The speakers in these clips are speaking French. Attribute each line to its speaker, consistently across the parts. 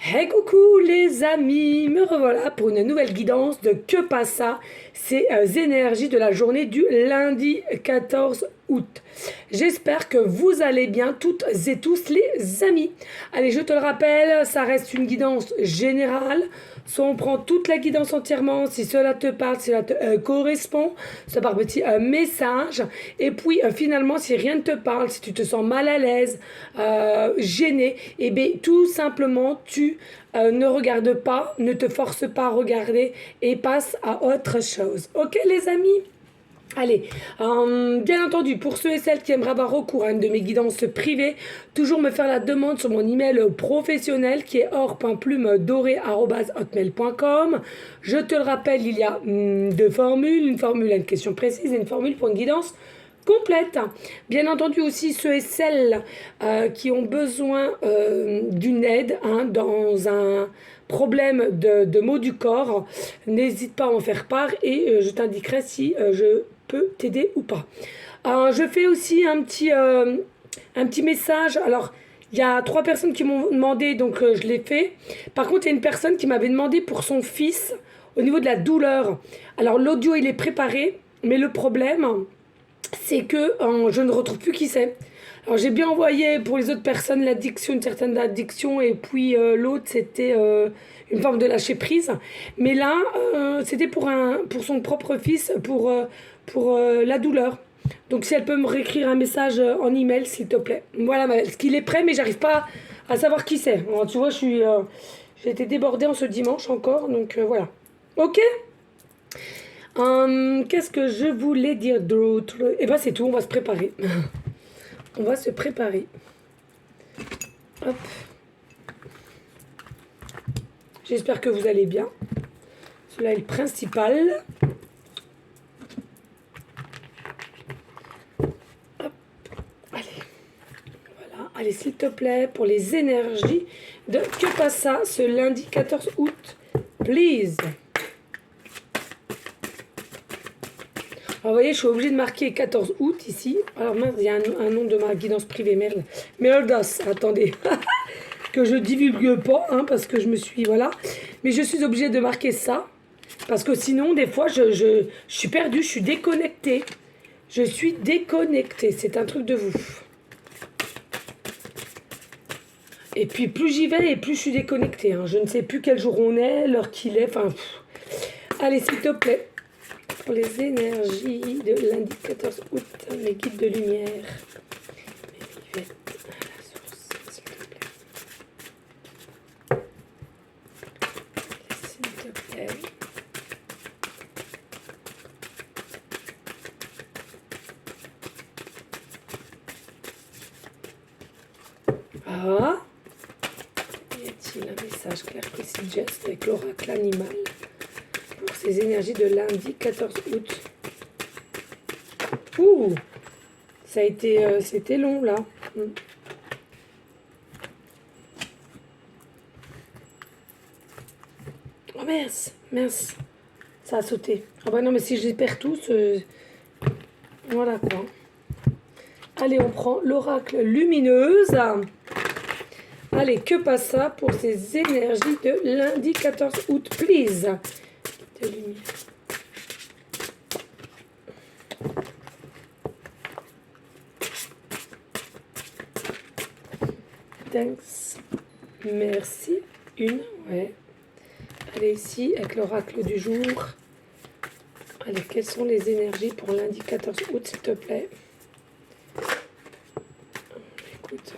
Speaker 1: Hey coucou les amis, me revoilà pour une nouvelle guidance de Que passa, ces énergies de la journée du lundi 14 août. J'espère que vous allez bien toutes et tous les amis. Allez, je te le rappelle, ça reste une guidance générale. Soit on prend toute la guidance entièrement, si cela te parle, si cela te correspond, soit par petit message. Et puis finalement, si rien ne te parle, si tu te sens mal à l'aise, gêné, et bien tout simplement tu ne regardes pas, ne te force pas à regarder et passe à autre chose. Ok les amis? Allez, bien entendu, pour ceux et celles qui aimeraient avoir recours à une de mes guidances privées, toujours me faire la demande sur mon email professionnel qui est or.plumedoré@hotmail.com. Je te le rappelle, il y a deux formules, une formule à une question précise et une formule pour une guidance complète. Bien entendu aussi ceux et celles qui ont besoin d'une aide dans un problème de maux du corps, n'hésite pas à en faire part et je t'indiquerai si je peux t'aider ou pas. Je fais aussi un petit message. Alors, il y a 3 personnes qui m'ont demandé, donc je l'ai fait. Par contre, il y a une personne qui m'avait demandé pour son fils au niveau de la douleur. Alors, l'audio, il est préparé, mais le problème, c'est que je ne retrouve plus qui c'est. Alors j'ai bien envoyé pour les autres personnes l'addiction, une certaine addiction, et puis l'autre c'était une forme de lâcher prise. Mais là, c'était pour son propre fils, pour la douleur. Donc si elle peut me réécrire un message en email, s'il te plaît. Voilà, ce qu'il est prêt, mais j'arrive pas à savoir qui c'est. Alors, tu vois, j'ai été débordée en ce dimanche encore, donc voilà. Ok. Qu'est-ce que je voulais dire d'autre? Eh ben c'est tout, on va se préparer. On va se préparer. Hop. J'espère que vous allez bien. Cela est le principal. Hop. Allez. Voilà. Allez, s'il te plaît, pour les énergies de Que passa ce lundi 14 août. Please. Alors, vous voyez, je suis obligée de marquer 14 août ici. Alors, mince, il y a un nom de ma guidance privée, merde. Merdas, attendez. Que je divulgue pas, hein, parce que je me suis, voilà. Mais je suis obligée de marquer ça. Parce que sinon, des fois, je suis perdue, je suis déconnectée. Je suis déconnectée, c'est un truc de vous. Et puis, plus j'y vais, et plus je suis déconnectée. Hein. Je ne sais plus quel jour on est, l'heure qu'il est, enfin... Allez, s'il te plaît. Pour les énergies de lundi 14 août, mes guides de lumière, mes vivettes à la source, s'il te plaît. S'il te plaît. Ah, y a-t-il un message clair, précis, just avec l'oracle animal pour ces énergies de lundi 14 août? Ouh, ça a été, c'était long là. Oh mince, mince, ça a sauté. Ah bah non, mais si je les perds tous, voilà quoi. Allez, on prend l'oracle lumineuse. Allez, Que passa pour ces énergies de lundi 14 août, please. De lumière. Thanks. Merci. Une, ouais. Allez, ici, avec l'oracle du jour. Allez, quelles sont les énergies pour lundi 14 août, s'il te plaît? Écoute.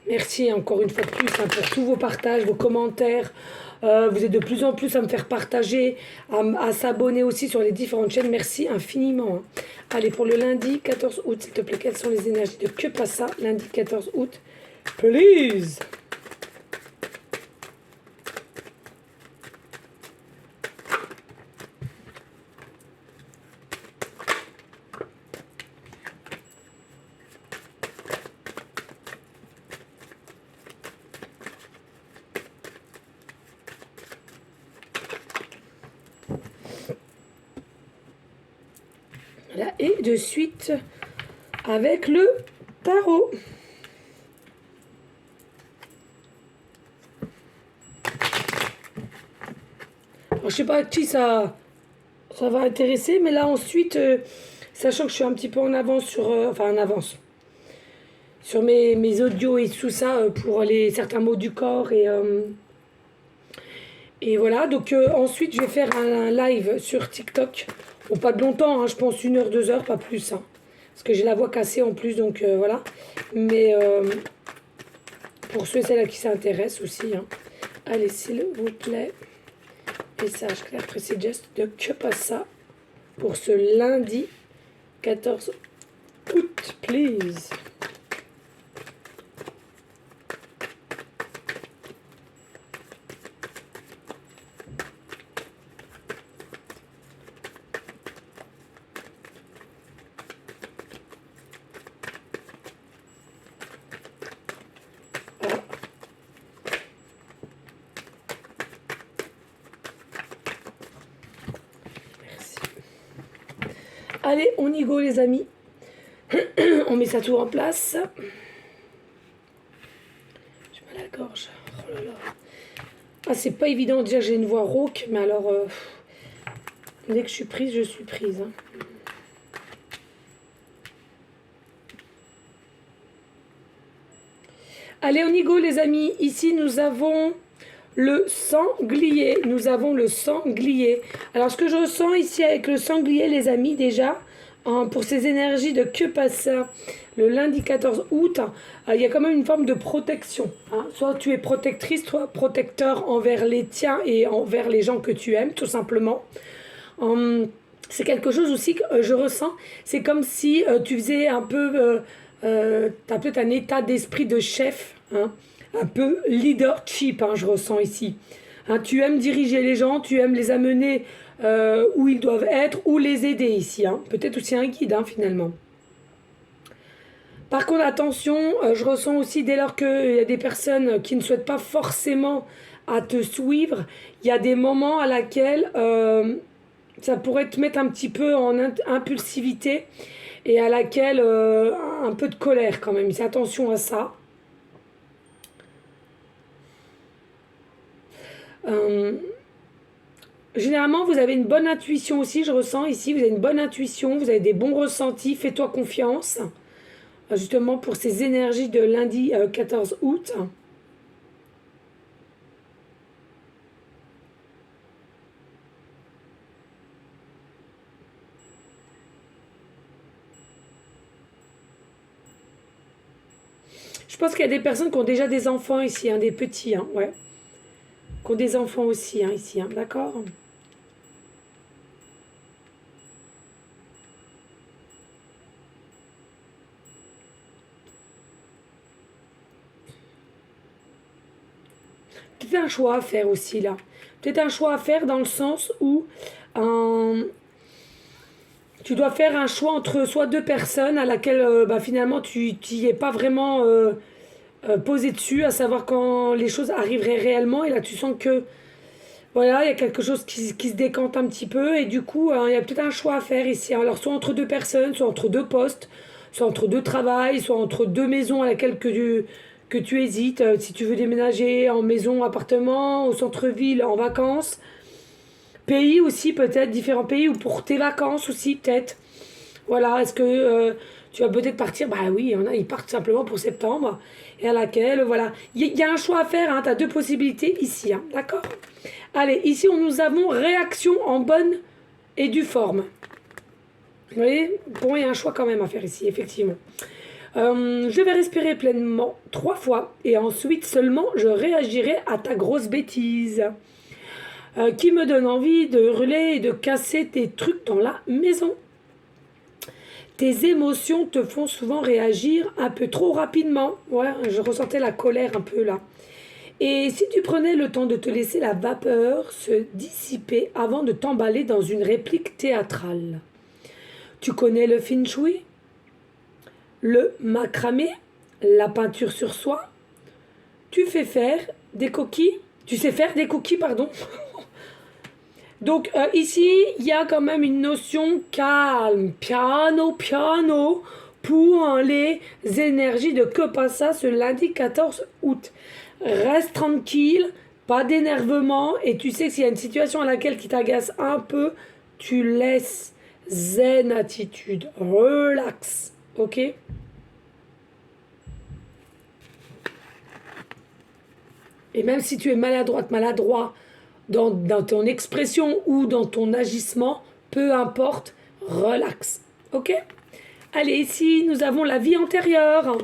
Speaker 1: Merci encore une fois de plus hein, pour tous vos partages, vos commentaires. Vous êtes de plus en plus à me faire partager, à s'abonner aussi sur les différentes chaînes. Merci infiniment. Hein. Allez, pour le lundi 14 août, s'il te plaît, quelles sont les énergies de Que passa lundi 14 août? Please. Voilà, et de suite avec le tarot. Alors, je sais pas qui ça va intéresser, mais là ensuite, sachant que je suis un petit peu en avance sur, enfin en avance sur mes audios et tout ça pour certains mots du corps et voilà. Donc ensuite, je vais faire un live sur TikTok. Bon, pas de longtemps, hein, je pense 1 heure, 2 heures, pas plus. Hein, parce que j'ai la voix cassée en plus, donc voilà. Mais pour ceux et celles à qui ça intéresse aussi, hein. Allez, s'il vous plaît. Message clair, précis, geste de que passe ça pour ce lundi 14 août, please. Allez, on y go les amis. On met ça tout en place. J'ai mal à la gorge. Oh là là. Ah, c'est pas évident. Déjà, j'ai une voix rauque, mais alors, dès que je suis prise, je suis prise. Hein. Allez, on y go les amis. Ici, nous avons le sanglier. Nous avons le sanglier. Alors, ce que je ressens ici avec le sanglier, les amis, déjà, hein, pour ces énergies de que passe ça, le lundi 14 août, il y a quand même une forme de protection. Hein. Soit tu es protectrice, soit protecteur envers les tiens et envers les gens que tu aimes, tout simplement. C'est quelque chose aussi que je ressens. C'est comme si tu faisais un peu... tu as peut-être un état d'esprit de chef, hein, un peu leadership, hein, je ressens ici. Hein, tu aimes diriger les gens, tu aimes les amener où ils doivent être, ou les aider ici. Hein. Peut-être aussi un guide, hein, finalement. Par contre, attention, je ressens aussi dès lors qu'il y a des personnes qui ne souhaitent pas forcément à te suivre, il y a des moments à laquelle ça pourrait te mettre un petit peu en impulsivité et à laquelle un peu de colère quand même. Fais attention à ça. Généralement, vous avez une bonne intuition aussi, je ressens ici, vous avez une bonne intuition, vous avez des bons ressentis, fais-toi confiance, justement pour ces énergies de lundi 14 août. Je pense qu'il y a des personnes qui ont déjà des enfants ici, hein, des petits, hein, ouais. Qui ont des enfants aussi, hein, ici, hein, d'accord ? Peut-être un choix à faire aussi, là. Peut-être un choix à faire dans le sens où tu dois faire un choix entre soit deux personnes à laquelle finalement tu n'y es pas vraiment posé dessus, à savoir quand les choses arriveraient réellement. Et là, tu sens que voilà, il y a quelque chose qui se décante un petit peu. Et du coup, il y a peut-être un choix à faire ici. Alors, soit entre deux personnes, soit entre deux postes, soit entre deux travails, soit entre deux maisons à laquelle que tu hésites. Si tu veux déménager en maison, appartement, au centre-ville, en vacances. Pays aussi, peut-être, différents pays, ou pour tes vacances aussi, peut-être. Voilà, est-ce que tu vas peut-être partir? Bah oui, il y en a, ils partent simplement pour septembre. Et à laquelle, voilà. Il y a un choix à faire, hein, tu as deux possibilités ici, hein, d'accord? Allez, ici, nous avons réaction en bonne et due forme. Vous voyez? Bon, il y a un choix quand même à faire ici, effectivement. Je vais respirer pleinement 3 fois et ensuite seulement je réagirai à ta grosse bêtise qui me donne envie de hurler et de casser tes trucs dans la maison. Tes émotions te font souvent réagir un peu trop rapidement. Ouais, je ressentais la colère un peu là. Et si tu prenais le temps de te laisser la vapeur se dissiper avant de t'emballer dans une réplique théâtrale. Tu connais le feng shui, le macramé, la peinture sur soie. Tu sais faire des cookies, pardon. Donc ici, il y a quand même une notion calme, piano, piano, pour les énergies de que passe ça ce lundi 14 août. Reste tranquille, pas d'énervement, et tu sais que s'il y a une situation à laquelle qui t'agace un peu, tu laisses zen attitude, relax, ok? Et même si tu es maladroite, maladroit dans ton expression ou dans ton agissement, peu importe, relax. Ok? Allez, ici, nous avons la vie antérieure.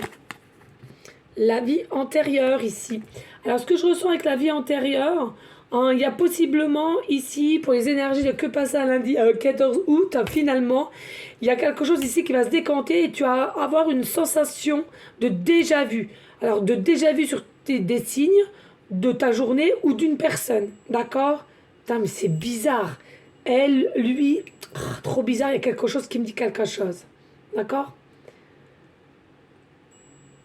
Speaker 1: La vie antérieure ici. Alors, ce que je ressens avec la vie antérieure, il y a possiblement ici, pour les énergies de que passe à lundi 14 août, finalement, il y a quelque chose ici qui va se décanter et tu vas avoir une sensation de déjà vu. Alors, de déjà vu sur des signes de ta journée ou d'une personne. D'accord? Putain, mais c'est bizarre. Elle, lui, trop bizarre, il y a quelque chose qui me dit quelque chose. D'accord?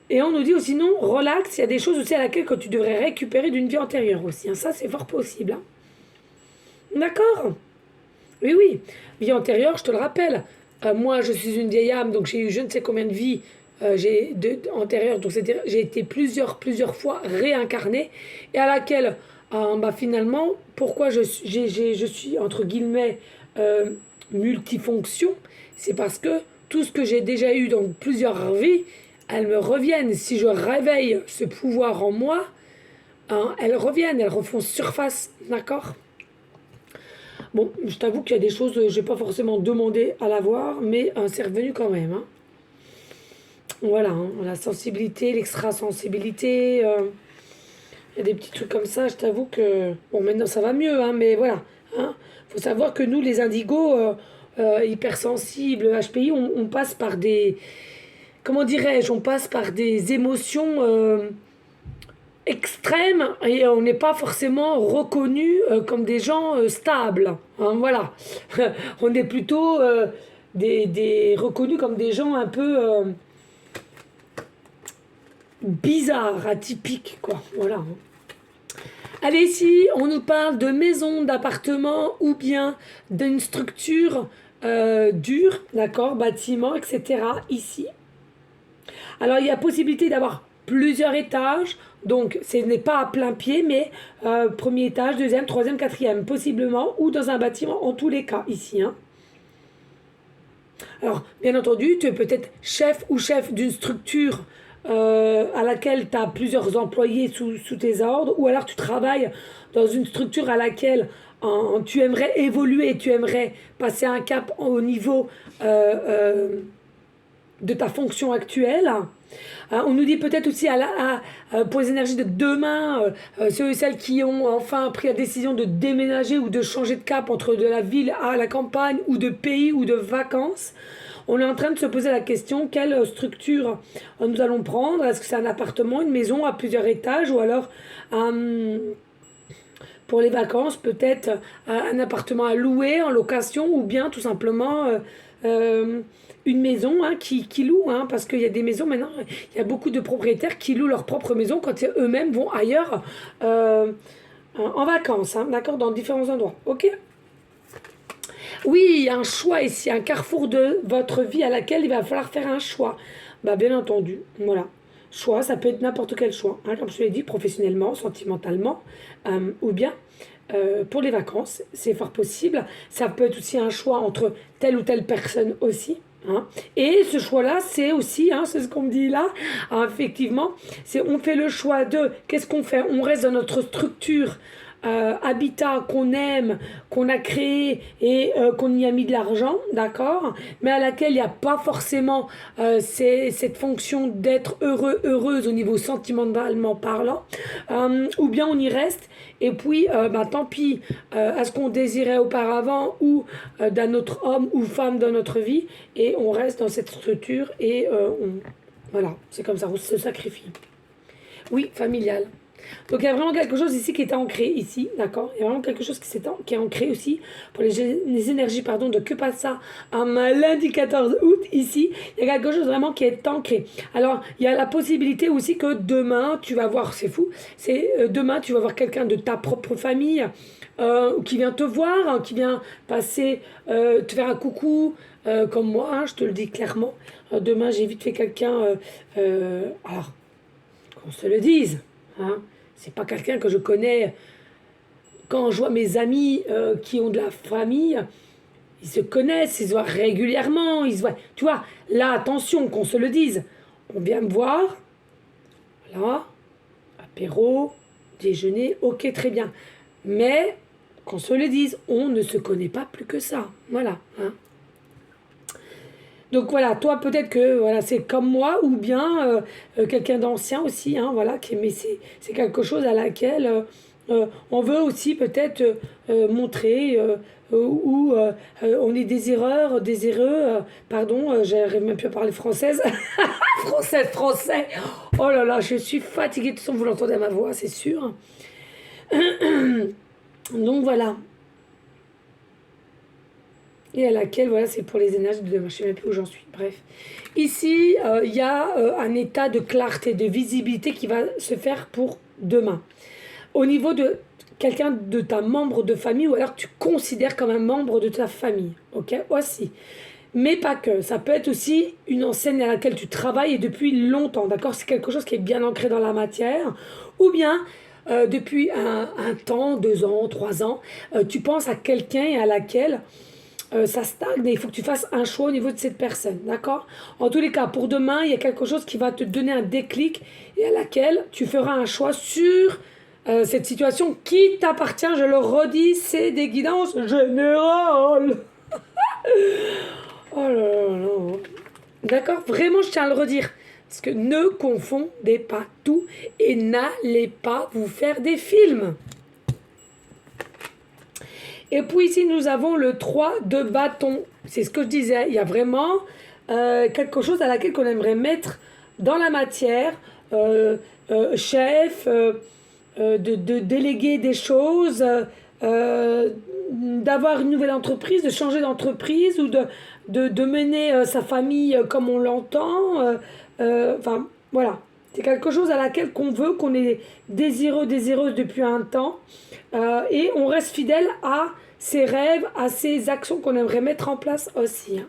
Speaker 1: Et on nous dit aussi non, relax, il y a des choses aussi à laquelle que tu devrais récupérer d'une vie antérieure aussi. Hein. Ça, c'est fort possible. Hein. D'accord? Oui, oui. Vie antérieure, je te le rappelle. Moi, je suis une vieille âme, donc j'ai eu je ne sais combien de vies antérieures. Donc, c'est-à-dire, j'ai été plusieurs fois réincarnée et à laquelle, bah, finalement, pourquoi je suis, entre guillemets, multifonction, c'est parce que tout ce que j'ai déjà eu dans plusieurs vies, elles me reviennent. Si je réveille ce pouvoir en moi, hein, elles reviennent, elles refont surface, d'accord? Bon, je t'avoue qu'il y a des choses, je n'ai pas forcément demandé à l'avoir, mais c'est revenu quand même. Hein. Voilà, hein, la sensibilité, l'extrasensibilité, il y a des petits trucs comme ça, je t'avoue que... Bon, maintenant ça va mieux, hein, mais voilà. Hein. Faut savoir que nous, les indigos, hypersensibles, HPI, on passe par des... Comment dirais-je? On passe par des émotions extrêmes et on n'est pas forcément reconnu comme des gens stables. Hein, voilà. On est plutôt reconnus comme des gens un peu bizarres, atypiques, quoi. Voilà. Hein. Allez, ici, on nous parle de maison, d'appartement ou bien d'une structure dure, d'accord, bâtiment, etc. Ici. Alors, il y a possibilité d'avoir plusieurs étages, donc ce n'est pas à plein pied, mais premier étage, deuxième, troisième, quatrième, possiblement, ou dans un bâtiment, en tous les cas, ici. Hein. Alors, bien entendu, tu es peut-être chef ou chef d'une structure à laquelle tu as plusieurs employés sous tes ordres, ou alors tu travailles dans une structure à laquelle tu aimerais évoluer, tu aimerais passer un cap au niveau de ta fonction actuelle. On nous dit peut-être aussi pour les énergies de demain, ceux et celles qui ont enfin pris la décision de déménager ou de changer de cap entre de la ville à la campagne ou de pays ou de vacances. On est en train de se poser la question, quelle structure nous allons prendre? Est-ce que c'est un appartement, une maison à plusieurs étages ou alors pour les vacances peut-être un appartement à louer en location ou bien tout simplement une maison hein, qui loue, hein, parce qu'il y a des maisons maintenant, il y a beaucoup de propriétaires qui louent leur propre maison quand eux-mêmes vont ailleurs en vacances, hein, d'accord, dans différents endroits, ok? Oui, il y a un choix ici, un carrefour de votre vie à laquelle il va falloir faire un choix. Bah, bien entendu, voilà. Choix, ça peut être n'importe quel choix, hein, comme je te l'ai dit, professionnellement, sentimentalement, ou bien pour les vacances, c'est fort possible. Ça peut être aussi un choix entre telle ou telle personne aussi. Hein. Et ce choix-là, c'est aussi, hein, c'est ce qu'on me dit là, hein, effectivement, c'est on fait le choix de, qu'est-ce qu'on fait? On reste dans notre structure habitat qu'on aime, qu'on a créé et qu'on y a mis de l'argent, d'accord, mais à laquelle il n'y a pas forcément cette fonction d'être heureux, heureuse au niveau sentimentalement parlant, ou bien on y reste et puis bah, tant pis à ce qu'on désirait auparavant ou d'un autre homme ou femme dans notre vie et on reste dans cette structure et voilà, c'est comme ça, on se sacrifie. Oui, familial. Donc il y a vraiment quelque chose ici qui est ancré ici, d'accord? Il y a vraiment quelque chose qui est ancré aussi pour les énergies pardon, de que passe ça un lundi 14 août ici. Il y a quelque chose vraiment qui est ancré. Alors il y a la possibilité aussi que demain tu vas voir, c'est fou, demain tu vas voir quelqu'un de ta propre famille qui vient te voir, hein, qui vient passer, te faire un coucou, comme moi, hein, je te le dis clairement. Demain, j'ai vite fait quelqu'un, alors, qu'on se le dise, hein, c'est pas quelqu'un que je connais. Quand je vois mes amis qui ont de la famille, ils se connaissent, ils se voient régulièrement, ils se voient. Tu vois, là, attention, qu'on se le dise. On vient me voir, voilà, apéro, déjeuner, ok, très bien. Mais, qu'on se le dise, on ne se connaît pas plus que ça. Voilà. Hein. Donc voilà, toi peut-être que voilà, c'est comme moi ou bien quelqu'un d'ancien aussi, hein, voilà, mais c'est quelque chose à laquelle on veut aussi peut-être montrer ou on est désireux, pardon, j'arrive même plus à parler française, français. Oh là là, je suis fatiguée, de toute façon vous l'entendez à ma voix, c'est sûr. Donc voilà. Et à laquelle, voilà, c'est pour les énergies de demain. Je ne sais même plus où j'en suis. Bref. Ici, il y a un état de clarté, de visibilité qui va se faire pour demain. Au niveau de quelqu'un de ta membre de famille, ou alors que tu considères comme un membre de ta famille. Ok, aussi. Mais pas que. Ça peut être aussi une enseigne à laquelle tu travailles et depuis longtemps. D'accord. C'est quelque chose qui est bien ancré dans la matière. Ou bien, depuis un temps, 2 ans, 3 ans, tu penses à quelqu'un et à laquelle ça stagne et il faut que tu fasses un choix au niveau de cette personne, d'accord? En tous les cas, pour demain, il y a quelque chose qui va te donner un déclic et à laquelle tu feras un choix sur cette situation qui t'appartient. Je le redis, c'est des guidances générales. Oh là là là. D'accord? Vraiment, je tiens à le redire. Parce que ne confondez pas tout et n'allez pas vous faire des films. Et puis ici, nous avons le 3 de bâton. C'est ce que je disais. Il y a vraiment quelque chose à laquelle qu'on aimerait mettre dans la matière. Chef, de déléguer des choses, d'avoir une nouvelle entreprise, de changer d'entreprise ou de mener sa famille comme on l'entend. Enfin, voilà. C'est quelque chose à laquelle qu'on veut, qu'on est désireuse depuis un temps. Et on reste fidèle à ses rêves, à ses actions qu'on aimerait mettre en place aussi.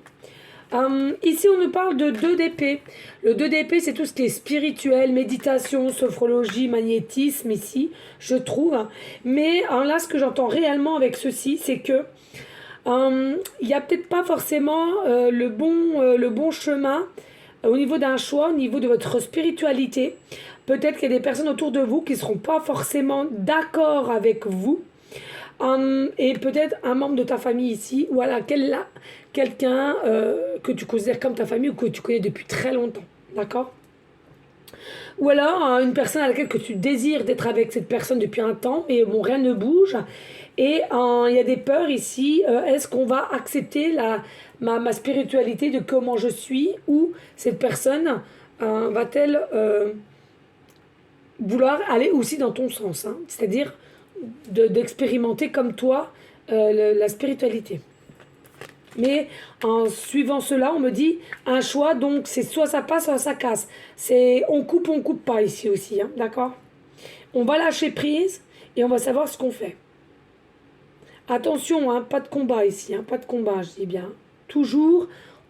Speaker 1: Ici, on nous parle de 2 d'épée. Le 2 d'épée, c'est tout ce qui est spirituel, méditation, sophrologie, magnétisme ici, je trouve. Mais là, ce que j'entends réellement avec ceci, c'est que il n'y a peut-être pas forcément le bon chemin au niveau d'un choix, au niveau de votre spiritualité. Peut-être qu'il y a des personnes autour de vous qui ne seront pas forcément d'accord avec vous. Et peut-être un membre de ta famille ici, ou alors quelqu'un que tu considères comme ta famille ou que tu connais depuis très longtemps. D'accord? Ou alors une personne à laquelle que tu désires d'être avec cette personne depuis un temps, mais bon, rien ne bouge. Et il y a des peurs ici. Est-ce qu'on va accepter ma spiritualité de comment je suis, ou cette personne va-t-elle vouloir aller aussi dans ton sens, hein, c'est-à-dire d'expérimenter comme toi la spiritualité. Mais en suivant cela, on me dit un choix, donc c'est soit ça passe, soit ça casse. C'est on coupe pas ici aussi, hein, d'accord? On va lâcher prise et on va savoir ce qu'on fait. Attention, hein, pas de combat ici, hein, pas de combat, je dis bien. Toujours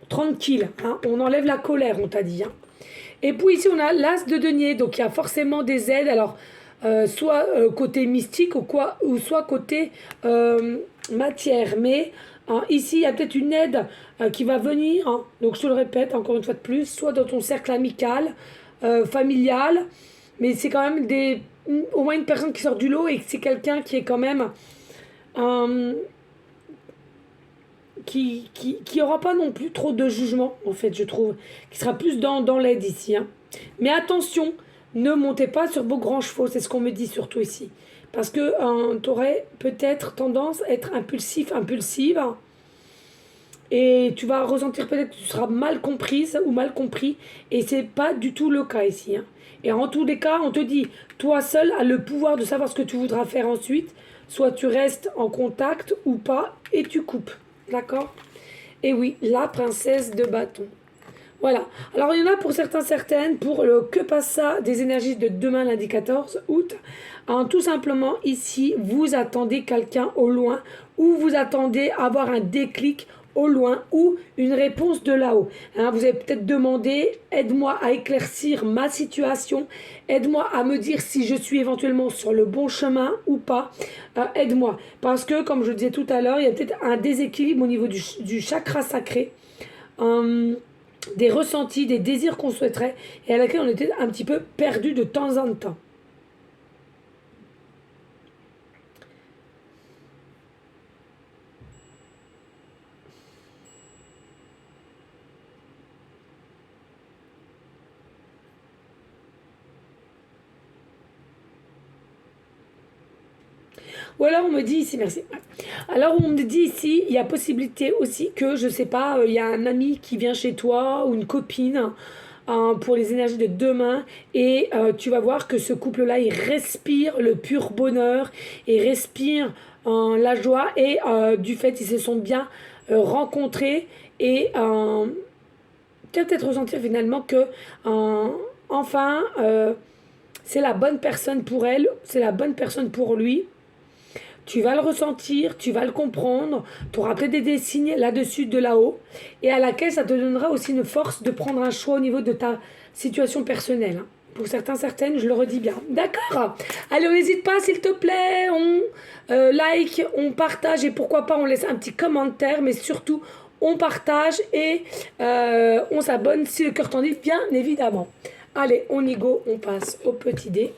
Speaker 1: tranquille, hein, on enlève la colère, on t'a dit. Hein. Et puis ici, on a l'as de denier, donc il y a forcément des aides. Alors, soit côté mystique ou soit côté matière. Mais ici, il y a peut-être une aide qui va venir, hein, donc je te le répète encore une fois de plus, soit dans ton cercle amical, familial, mais c'est quand même au moins une personne qui sort du lot et c'est quelqu'un qui est quand même... qui aura pas non plus trop de jugement, en fait, je trouve, qui sera plus dans l'aide ici. Hein. Mais attention, ne montez pas sur vos grands chevaux, c'est ce qu'on me dit surtout ici. Parce que tu aurais peut-être tendance à être impulsive, et tu vas ressentir peut-être que tu seras mal comprise ou mal compris, et c'est pas du tout le cas ici. Hein. Et en tous les cas, on te dit, toi seul as le pouvoir de savoir ce que tu voudras faire ensuite, soit tu restes en contact ou pas, et tu coupes. D'accord? Et oui, la princesse de bâton. Voilà. Alors, il y en a pour certains, certaines, pour le que passe ça des énergies de demain, lundi 14 août. Hein, tout simplement, ici, vous attendez quelqu'un au loin ou vous attendez avoir un déclic au loin ou une réponse de là-haut. Hein, vous avez peut-être demandé, aide-moi à éclaircir ma situation, aide-moi à me dire si je suis éventuellement sur le bon chemin ou pas, aide-moi. Parce que, comme je le disais tout à l'heure, il y a peut-être un déséquilibre au niveau du chakra sacré. Des ressentis, des désirs qu'on souhaiterait et à laquelle on était un petit peu perdu de temps en temps. Ou alors on me dit ici, merci. Alors on me dit ici, il y a possibilité aussi que, je sais pas, il y a un ami qui vient chez toi ou une copine pour les énergies de demain et tu vas voir que ce couple-là, il respire le pur bonheur et respire la joie et du fait, ils se sont bien rencontrés et peut-être ressentir finalement que enfin, c'est la bonne personne pour elle, c'est la bonne personne pour lui. Tu vas le ressentir, tu vas le comprendre, tu auras peut-être des signes là-dessus, de là-haut, et à laquelle ça te donnera aussi une force de prendre un choix au niveau de ta situation personnelle. Hein. Pour certains, certaines, je le redis bien. D'accord. Allez, on n'hésite pas, s'il te plaît, on like, on partage, et pourquoi pas, on laisse un petit commentaire, mais surtout, on partage et on s'abonne si le cœur t'en dit, bien évidemment. Allez, on y go, on passe au petit dé.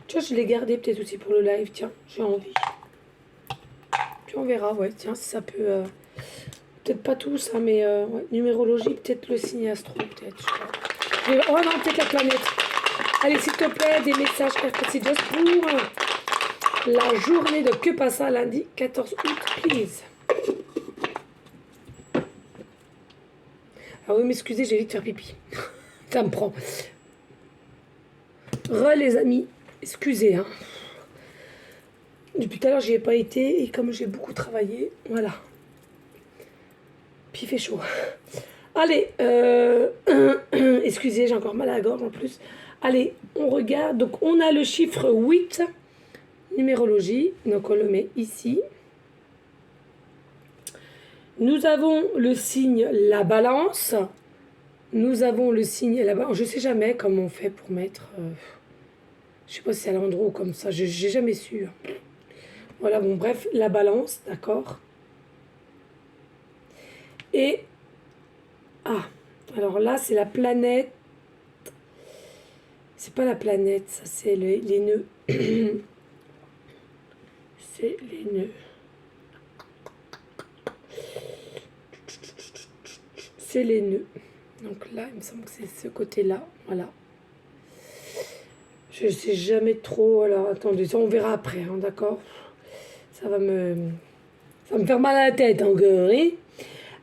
Speaker 1: Tu vois, je l'ai gardé peut-être aussi pour le live, tiens, j'ai envie. Puis on verra, ouais, tiens, si ça peut... peut-être pas tout ça, mais ouais, numérologie, peut-être le signe astro, peut-être. Oh non, peut-être la planète. Allez, s'il te plaît, des messages perpétuels pour la journée de que passe ça lundi 14 août, please. Ah oui, mais excusez, j'ai vite faire pipi. Ça me prend. Les amis, excusez, hein. Depuis tout à l'heure, j'y ai pas été et comme j'ai beaucoup travaillé, voilà. Puis il fait chaud. Allez, excusez, j'ai encore mal à la gorge en plus. Allez, on regarde. Donc, on a le chiffre 8, numérologie. Donc, on le met ici. Nous avons le signe la balance. Nous avons le signe la balance. Je sais jamais comment on fait pour mettre... je sais pas si c'est à l'endroit ou comme ça. J'ai jamais su. Voilà, bon, bref, la balance, d'accord. Et... ah, alors là, c'est la planète. C'est pas la planète, ça, c'est les nœuds. C'est les nœuds. C'est les nœuds. Donc là, il me semble que c'est ce côté-là. Voilà. Je sais jamais trop. Alors, attendez, ça, on verra après, hein, d'accord. Ça va me faire mal à la tête, encore, hein.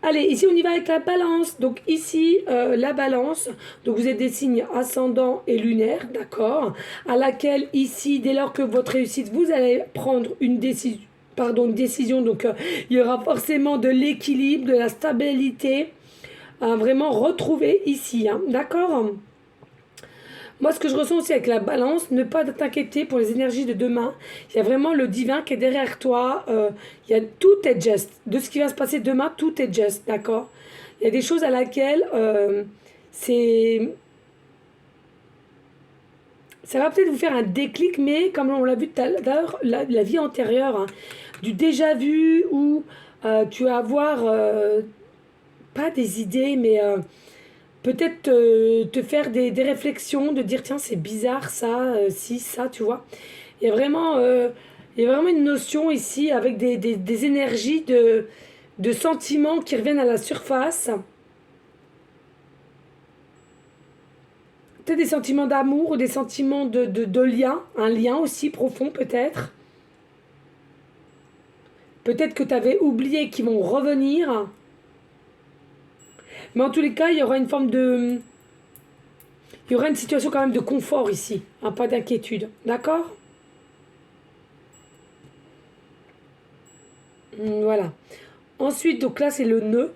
Speaker 1: Allez, ici, on y va avec la balance. Donc, ici, la balance. Donc, vous êtes des signes ascendants et lunaires, d'accord. À laquelle, ici, dès lors que votre réussite, vous allez prendre une décision. Une décision. Donc, il y aura forcément de l'équilibre, de la stabilité. Vraiment retrouver ici, hein, d'accord. Moi, ce que je ressens aussi avec la balance, ne pas t'inquiéter pour les énergies de demain. Il y a vraiment le divin qui est derrière toi. Il y a, tout est juste. De ce qui va se passer demain, tout est juste, d'accord. Il y a des choses à laquelle c'est... ça va peut-être vous faire un déclic, mais comme on l'a vu tout à l'heure, la vie antérieure, hein, du déjà vu, où tu vas avoir... pas des idées, mais... peut-être te faire des réflexions, de dire tiens c'est bizarre ça, si, ça, tu vois. Il y a vraiment, une notion ici avec des énergies de sentiments qui reviennent à la surface. Peut-être des sentiments d'amour ou des sentiments de lien, un lien aussi profond peut-être. Peut-être que tu avais oublié qu'ils vont revenir. Mais en tous les cas, il y aura une forme de... il y aura une situation quand même de confort ici, hein, pas d'inquiétude. D'accord. Voilà. Ensuite, donc là, c'est le nœud.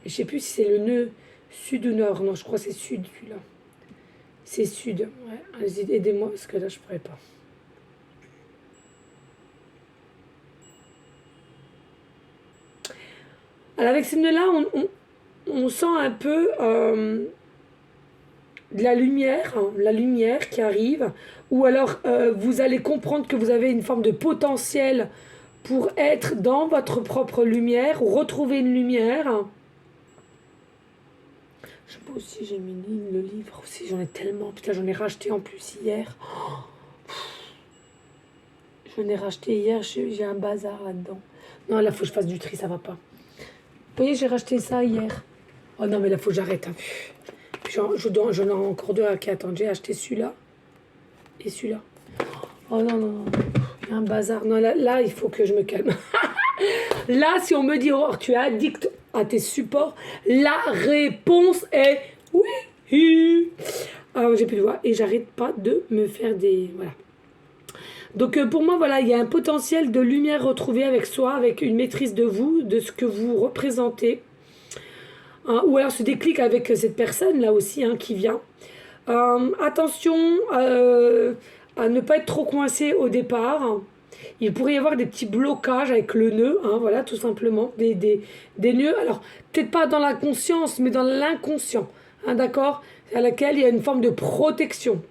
Speaker 1: Je sais plus si c'est le nœud sud ou nord. Non, je crois que c'est sud, celui-là. C'est sud. Ouais. Allez-y, aidez-moi, parce que là, je pourrais pas. Alors, avec ce nœud-là, on sent un peu de la lumière qui arrive. Ou alors, vous allez comprendre que vous avez une forme de potentiel pour être dans votre propre lumière, ou retrouver une lumière. Je sais pas aussi, j'ai mis le livre aussi, j'en ai tellement. Putain, j'en ai racheté en plus hier. J'en ai racheté hier, j'ai un bazar là-dedans. Non, là, faut que je fasse du tri, ça va pas. Vous voyez, j'ai racheté ça hier. Oh non, mais là, faut que j'arrête. Hein. J'en ai encore deux à qui attendent. J'ai acheté celui-là et celui-là. Oh non, non, non. Il y a un bazar. Non, là, il faut que je me calme. Là, si on me dit, oh, tu es addict à tes supports, la réponse est oui. Alors, j'ai plus de voix et j'arrête pas de me faire des... Voilà. Donc pour moi, voilà, il y a un potentiel de lumière retrouvée avec soi, avec une maîtrise de vous, de ce que vous représentez. Hein, ou alors ce déclic avec cette personne là aussi hein, qui vient. Attention à ne pas être trop coincé au départ. Il pourrait y avoir des petits blocages avec le nœud, hein, voilà, tout simplement, des nœuds. Alors, peut-être pas dans la conscience, mais dans l'inconscient, hein, d'accord, à laquelle il y a une forme de protection.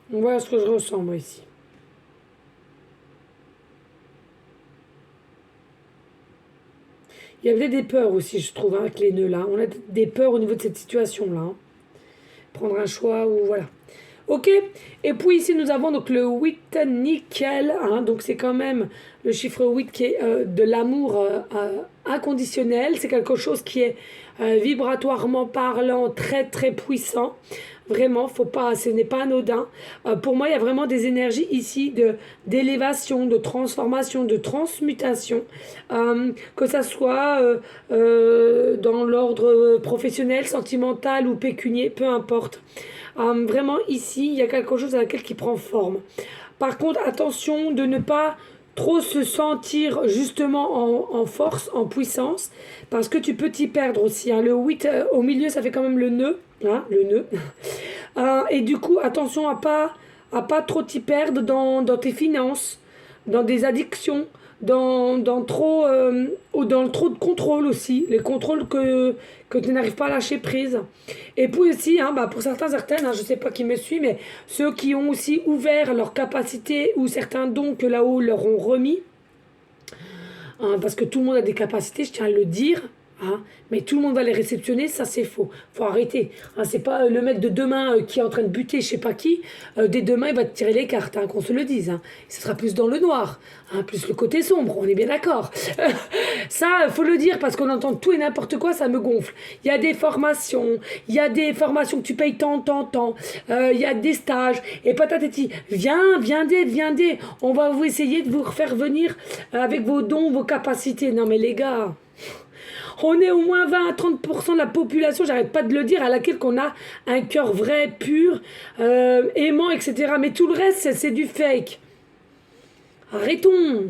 Speaker 1: Voilà ce que je ressens, moi, ici. Il y avait des peurs aussi, je trouve, hein, avec les nœuds là. On a des peurs au niveau de cette situation-là. Hein. Prendre un choix ou voilà. Ok. Et puis ici, nous avons donc le 8 nickel. Hein, donc c'est quand même le chiffre 8 qui est de l'amour inconditionnel. C'est quelque chose qui est vibratoirement parlant très très puissant. Vraiment, faut pas, ce n'est pas anodin. Pour moi, il y a vraiment des énergies ici d'élévation, de transformation, de transmutation, que ça soit dans l'ordre professionnel, sentimental ou pécunier, peu importe. Vraiment, ici, il y a quelque chose à laquelle qui prend forme. Par contre, attention de ne pas trop se sentir justement en force, en puissance, parce que tu peux t'y perdre aussi. Hein. Le 8 au milieu, ça fait quand même le nœud. Hein, le nœud. Et du coup, attention à pas trop t'y perdre dans tes finances, dans des addictions, dans trop, ou dans trop de contrôle aussi, les contrôles que tu n'arrives pas à lâcher prise. Et puis aussi, hein, bah pour certaines, hein, je ne sais pas qui me suit, mais ceux qui ont aussi ouvert leurs capacités ou certains dons que là-haut leur ont remis, hein, parce que tout le monde a des capacités, je tiens à le dire. Hein, mais tout le monde va les réceptionner, ça c'est faux. Faut arrêter. Hein, c'est pas le mec de demain qui est en train de buter je sais pas qui. Dès demain, il va te tirer les cartes, hein, qu'on se le dise. Hein. Ce sera plus dans le noir, hein, plus le côté sombre, on est bien d'accord. Ça, faut le dire parce qu'on entend tout et n'importe quoi, ça me gonfle. Il y a des formations, que tu payes tant. Il y a des stages, et patatati. Viens, on va vous essayer de vous faire venir avec vos dons, vos capacités. Non mais les gars... On est au moins 20 à 30% de la population, j'arrête pas de le dire, à laquelle qu'on a un cœur vrai, pur, aimant, etc. Mais tout le reste, c'est du fake. Arrêtons.